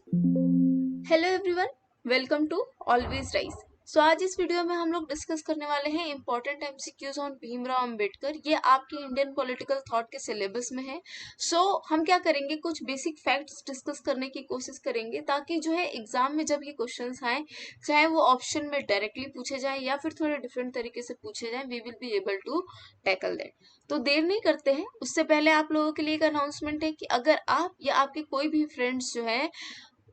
Hello everyone, welcome to Always Rise. So आज इस video में हम लोग डिस्कस करने वाले हैं important MCQs on Bhimrao Ambedkar. ये आपके इंडियन पॉलिटिकल थॉट के सिलेबस में है। सो हम क्या करेंगे, कुछ बेसिक फैक्ट्स डिस्कस करने की कोशिश करेंगे ताकि जो है एग्जाम में जब ये क्वेश्चंस आए, चाहे वो ऑप्शन में डायरेक्टली पूछे जाए या फिर थोड़े डिफरेंट तरीके से पूछे जाए, we will be able to tackle that. तो देर नहीं करते हैं, उससे पहले आप लोगों के लिए एक अनाउंसमेंट है कि अगर आप या आपके कोई भी फ्रेंड्स जो है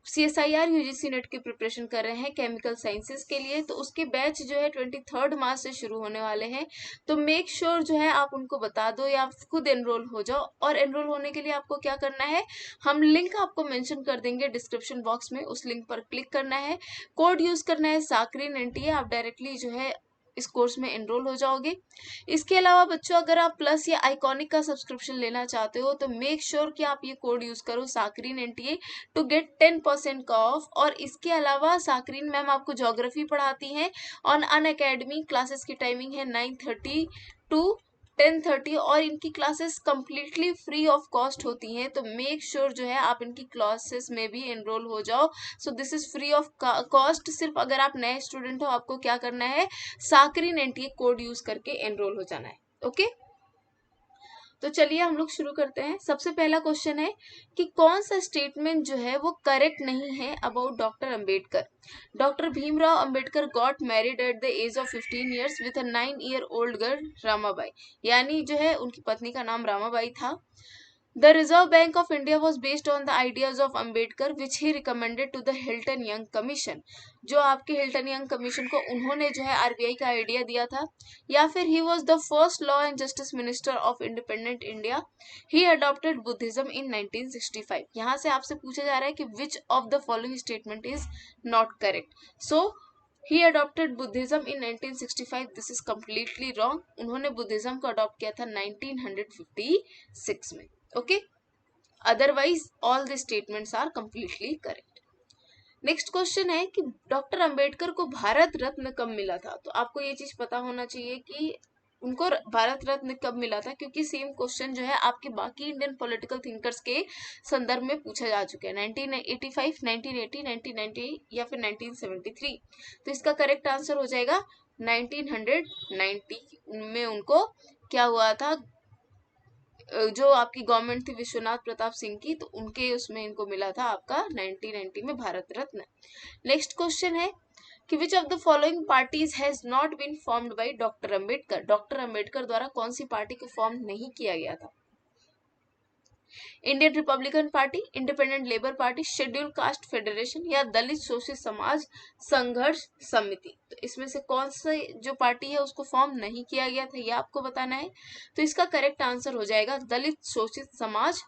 CSIR UGC नेट की प्रिपरेशन कर रहे हैं केमिकल साइंसेज के लिए, तो उसके बैच जो है 23 मार्च से शुरू होने वाले हैं। तो मेक श्योर जो है आप उनको बता दो या खुद एनरोल हो जाओ। और एनरोल होने के लिए आपको क्या करना है, हम लिंक आपको मेंशन कर देंगे डिस्क्रिप्शन बॉक्स में, उस लिंक पर क्लिक करना है, कोड यूज करना है साकरीन NTA, आप डायरेक्टली जो है इस कोर्स में एनरोल हो जाओगे। इसके अलावा बच्चों, अगर आप प्लस या आइकॉनिक का सब्सक्रिप्शन लेना चाहते हो तो मेक श्योर कि आप ये कोड यूज करो साकरीन NTA टू गेट 10% का ऑफ। और इसके अलावा साकरीन मैम आपको ज्योग्राफी पढ़ाती हैं ऑन अन अकेडमी। क्लासेस की टाइमिंग है 9:30 टू 10:30 और इनकी classes completely free of cost होती हैं। तो मेक श्योर जो है आप इनकी क्लासेस में भी एनरोल हो जाओ। सो this is free of cost. सिर्फ अगर आप नए स्टूडेंट हो, आपको क्या करना है, साकरीन NTA कोड यूज करके एनरोल हो जाना है। ओके तो चलिए हम लोग शुरू करते हैं। सबसे पहला क्वेश्चन है कि कौन सा स्टेटमेंट जो है वो करेक्ट नहीं है about doctor Ambedkar. Doctor Bhimrao Ambedkar got married at the age of 15 years with a 9-year-old girl Ramabai. यानी जो है उनकी पत्नी का नाम रामाबाई था। The Reserve Bank of India was based on the ideas of Ambedkar, which he recommended to the Hilton Young Commission. जो आपके हिल्टन यंग कमीशन को उन्होंने जो है RBI का आइडिया दिया था। या फिर he was the first law and justice minister of independent India. He adopted Buddhism in 1965. यहाँ से आपसे पूछा जा रहा है कि which of the following statement is not correct. So he adopted Buddhism in 1965. This is completely wrong. उन्होंने Buddhism को अडॉप्ट किया था 1956 में। Okay, otherwise all the statements are completely correct. Next question है कि डॉक्टर अंबेडकर को भारत रत्न कब मिला था। तो आपको ये चीज पता होना चाहिए कि उनको भारत रत्न कब मिला था, क्योंकि सेम क्वेश्चन जो है आपके बाकी इंडियन पॉलिटिकल थिंकर्स के संदर्भ में पूछा जा चुका है 1985, 1980, 1990 या फिर 1973। तो इसका करेक्ट आंसर हो जाएगा 1990 में उनको क्या हुआ था, जो आपकी गवर्नमेंट थी विश्वनाथ प्रताप सिंह की, तो उनके उसमें इनको मिला था आपका 1990 में भारत रत्न। नेक्स्ट क्वेश्चन है कि which of the following parties has not been formed by doctor Ambedkar. Doctor Ambedkar द्वारा कौन सी पार्टी को फॉर्म नहीं किया गया था। Indian Republican party, independent labour party, schedule caste federation या दलित शोषित समाज संघर्ष समिति। तो इसमें से कौन सा जो पार्टी है उसको फॉर्म नहीं किया गया था, ये आपको बताना है। तो इसका करेक्ट आंसर हो जाएगा दलित शोषित समाज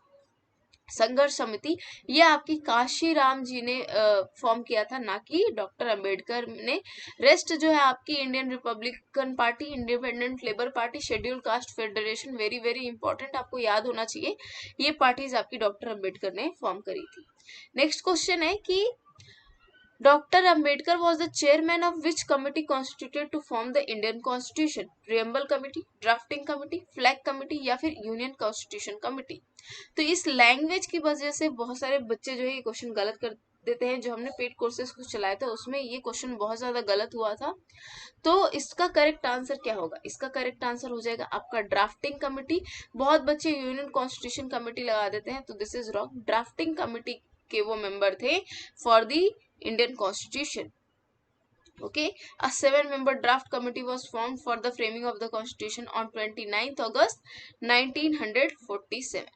संघर्ष समिति। ये आपकी काशीराम जी ने फॉर्म किया था, ना कि डॉक्टर अंबेडकर ने। रेस्ट जो है आपकी Indian Republican party, independent labour party, schedule caste federation, very very important, आपको याद होना चाहिए, ये पार्टीज आपकी डॉक्टर अंबेडकर ने फॉर्म करी थी। नेक्स्ट क्वेश्चन है कि doctor Ambedkar was the chairman of which committee constituted to form the Indian constitution. Preamble committee, drafting committee, flag committee या फिर यूनियन कॉन्स्टिट्यूशन कमिटी। तो इस लैंग्वेज की वजह से बहुत सारे बच्चे जो है ये क्वेश्चन गलत कर देते हैं। जो हमने पेड कोर्सेज को चलाया था उसमें ये क्वेश्चन बहुत ज्यादा गलत हुआ था। तो इसका करेक्ट आंसर क्या होगा, इसका करेक्ट आंसर हो जाएगा आपका ड्राफ्टिंग कमिटी। बहुत बच्चे यूनियन कॉन्स्टिट्यूशन कमिटी लगा देते हैं, तो this is wrong. Drafting committee के वो मेंबर थे for the Indian Constitution. Okay, a 7-member draft committee was formed for the framing of the Constitution on 29th August 1947.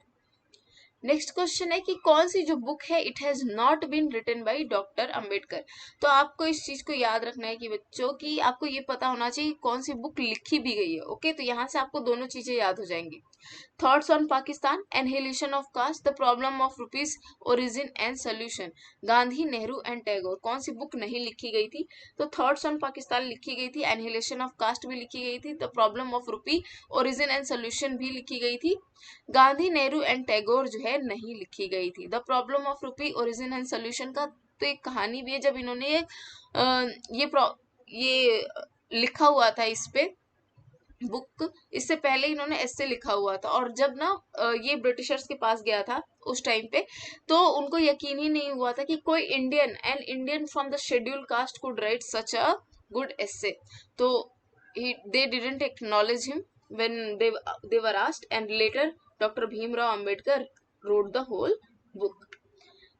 Next question है कि कौन सी जो बुक है it has not been written by doctor Ambedkar. तो आपको इस चीज को याद रखना है कि बच्चों की आपको ये पता होना चाहिए कौन सी बुक लिखी भी गई है। ओके, तो यहाँ से आपको दोनों चीजें याद हो जाएंगी। Thoughts on Pakistan, annihilation of caste, the problem of rupees, origin and solution, Gandhi, Nehru and Tagore. कौन सी बुक नहीं लिखी गई थी, तो थॉट्स ऑन पाकिस्तान लिखी गई थी, एनहिलेशन ऑफ कास्ट भी लिखी गई थी, the problem of rupee, origin and solution भी लिखी गई थी। गांधी, नेहरू एंड टैगोर जो है नहीं लिखी गई थी। The problem of rupee, origin and solution का तो एक कहानी भी है, जब इन्होंने ये लिखा हुआ था इस पे बुक, इससे पहले इन्होंने ऐसे लिखा हुआ था। और जब ना ये ब्रिटिशर्स के पास गया था उस टाइम पे, तो उनको यकीन ही नहीं हुआ था कि कोई an Indian from the schedule caste could write such a good essay. तो they didn't acknowledge him when they were asked, and later Dr. Bhimrao Ambedkar wrote the whole book.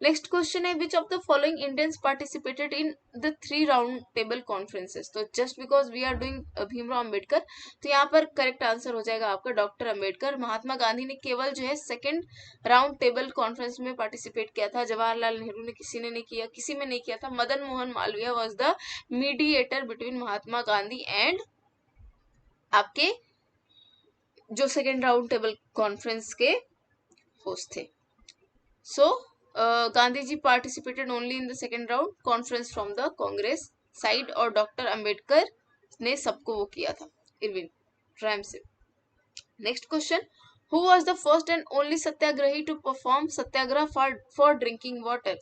Next question है which of the following Indians participated in the 3 round table conferences. तो just because we are doing Bhimrao Ambedkar, तो यहाँ पर correct answer हो जाएगा आपका doctor Ambedkar. Mahatma Gandhi ने केवल जो है सेकंड राउंड टेबल कॉन्फ्रेंस में पार्टिसिपेट किया था, जवाहरलाल नेहरू ने किसी में नहीं किया था। Madan Mohan Malviya was the mediator between Mahatma Gandhi and आपके जो सेकेंड राउंड टेबल कॉन्फ्रेंस के होस्ट थे। So Gandhi ji participated only in the second round conference from the Congress side, और डॉक्टर अंबेडकर ने सबको वो किया था इरविन रैम से। Next question, who was the first and only satyagrahi to perform satyagraha for drinking water.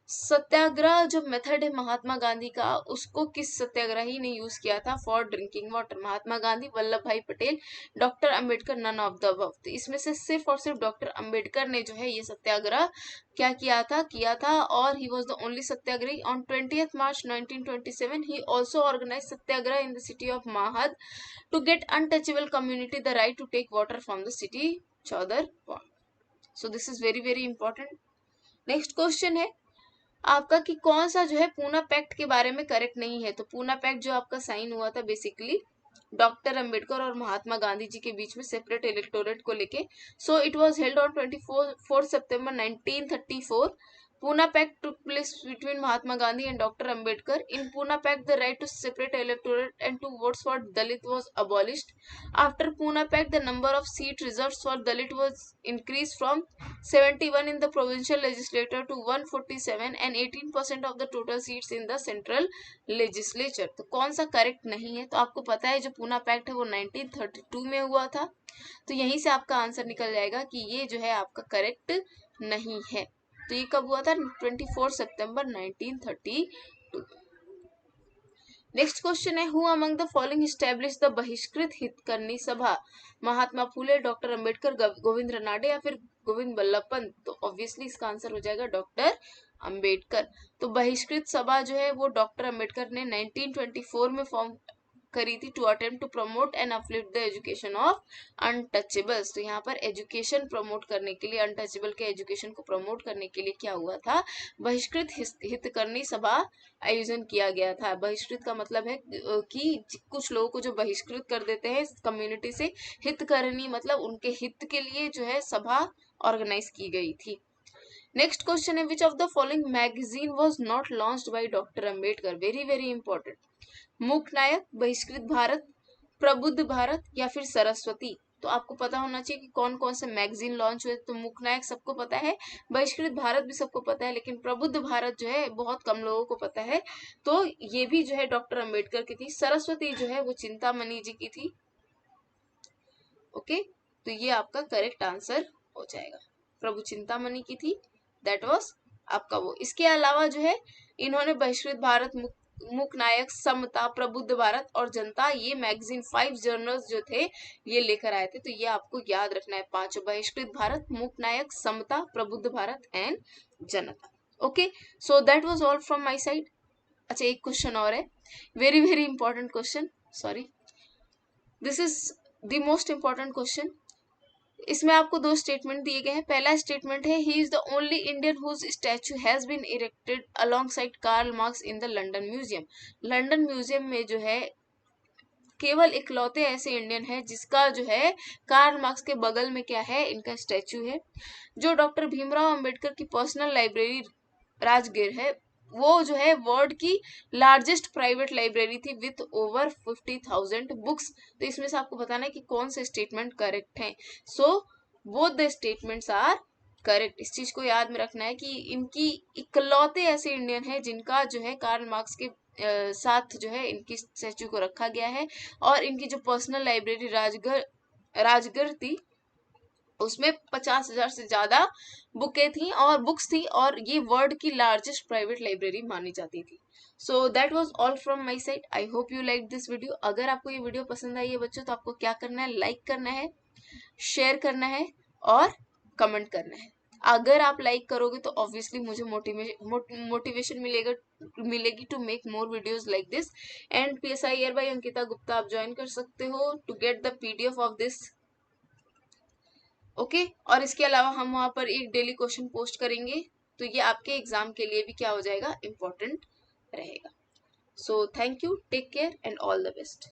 Satyagraha जो मेथड है महात्मा गांधी का, उसको किस सत्याग्रही ने यूज किया था for drinking water? Mahatma Gandhi, Vallabhbhai Patel, doctor Ambedkar, none of the above. तो इसमें से सिर्फ और सिर्फ डॉक्टर अंबेडकर ने जो है ये सत्याग्रह क्या किया था और he was the only satyagrahi. On 20th March 1927 he also organise satyagraha in the city of Mahad to get untouchable community the right to take water from the city Chavdar point. So this is very very important. Next question है आपका कि कौन सा जो है Poona pact के बारे में करेक्ट नहीं है। तो पूना पैक्ट जो आपका साइन हुआ था बेसिकली डॉक्टर अंबेडकर और महात्मा गांधी जी के बीच में सेपरेट इलेक्टोरेट को लेके। So it was held on 24 September 1934। Pune Pact took place between Mahatma Gandhi and Dr. Ambedkar. In Pune Pact, the right to separate electorate and to vote for Dalit was abolished. After Pune Pact, the number of seat reserved for Dalit was increased from 71 in the provincial legislature to 147 and 18% of the total seats in the central legislature. तो कौन सा correct नहीं है? तो आपको पता है जो पूना पैक्ट है वो 1932 में हुआ था, तो यहीं से आपका आंसर निकल जाएगा कि ये जो है आपका करेक्ट नहीं है। तो ये कब हुआ था? 24 सितंबर 1932। नेक्स्ट क्वेश्चन है who among the following establish the बहिष्कृत हितकर्णी सभा। महात्मा फुले, डॉक्टर अंबेडकर, गोविंद रनाडे या फिर गोविंद बल्लभ पंत। तो ऑब्वियसली इसका आंसर हो जाएगा डॉक्टर अंबेडकर। तो बहिष्कृत सभा जो है वो डॉक्टर अंबेडकर ने 1924 में फॉर्म करी थी to attempt to promote and uplift the education of untouchables. तो यहाँ पर एजुकेशन प्रमोट करने के लिए, अनटचेबल के एजुकेशन को प्रमोट करने के लिए क्या हुआ था? बहिष्कृत हितकर्णी सभा आयोजन किया गया था। बहिष्कृत का मतलब है कि कुछ लोगों को जो बहिष्कृत कर देते हैं कम्युनिटी से, हितकर्णी मतलब उनके हित के लिए जो है सभा ऑर्गेनाइज की गई थी। नेक्स्ट क्वेश्चन है which of the following magazine was not launched by doctor Ambedkar. Very very important. मूक नायक, बहिष्कृत भारत, प्रबुद्ध भारत या फिर सरस्वती। तो आपको पता होना चाहिए कि कौन कौन से मैगजीन लॉन्च हुए। तो मूक नायक सबको पता है, बहिष्कृत भारत भी सबको पता है, लेकिन प्रबुद्ध भारत जो है बहुत कम लोगों को पता है। तो ये भी जो है डॉक्टर अंबेडकर की थी। सरस्वती जो है वो चिंतामणि जी की थी। ओके, तो ये आपका करेक्ट आंसर हो जाएगा। प्रभु चिंतामणि की थी, दैट वाज आपका वो। इसके अलावा जो है इन्होंने बहिष्कृत भारत, मूक नायक, समता, प्रबुद्ध भारत और जनता, ये मैगजीन 5 जर्नल्स जो थे ये लेकर आए थे। तो ये आपको याद रखना है, पांचों, बहिष्कृत भारत, मूक नायक, समता, प्रबुद्ध Bharat and Janata. Okay, so that was all from my side. अच्छा, एक क्वेश्चन और है, very very important question, sorry, this is the most important question. इसमें आपको 2 स्टेटमेंट दिए गए हैं। पहला स्टेटमेंट है he is the only Indian whose statue has been erected alongside Karl Marx in the London museum. London museum में जो है केवल इकलौते ऐसे इंडियन है जिसका जो है कार्ल मार्क्स के बगल में क्या है, इनका स्टैचू है। जो डॉक्टर भीमराव अंबेडकर की पर्सनल लाइब्रेरी राजगीर है, वो जो है वर्ल्ड की लार्जेस्ट प्राइवेट लाइब्रेरी थी विथ ओवर 50,000 बुक्स। तो इसमें से आपको बताना है कि कौन से स्टेटमेंट करेक्ट हैं। So both the statements are correct. इस चीज को याद में रखना है कि इनकी इकलौते ऐसे इंडियन है जिनका जो है कार्ल मार्क्स के साथ जो है इनकी स्टैचू को रखा गया है, और इनकी जो पर्सनल लाइब्रेरी राजगढ़ थी उसमें 50,000 से ज्यादा बुक्स थी और ये वर्ल्ड की लार्जेस्ट प्राइवेट लाइब्रेरी मानी जाती थी। So that was all from my side. I hope you like this video. अगर आपको ये वीडियो पसंद आई है बच्चों, तो आपको क्या करना है, लाइक करना है, शेयर करना है और कमेंट करना है। अगर आप लाइक करोगे तो ऑब्वियसली मुझे मोटिवेशन मिलेगी to make more videos like this. And PSI year by Ankita Gupta आप ज्वाइन कर सकते हो to get the PDF of this. Okay, और इसके अलावा हम वहां पर एक डेली क्वेश्चन पोस्ट करेंगे, तो ये आपके एग्जाम के लिए भी क्या हो जाएगा, इम्पोर्टेंट रहेगा। So thank you, take care and all the best.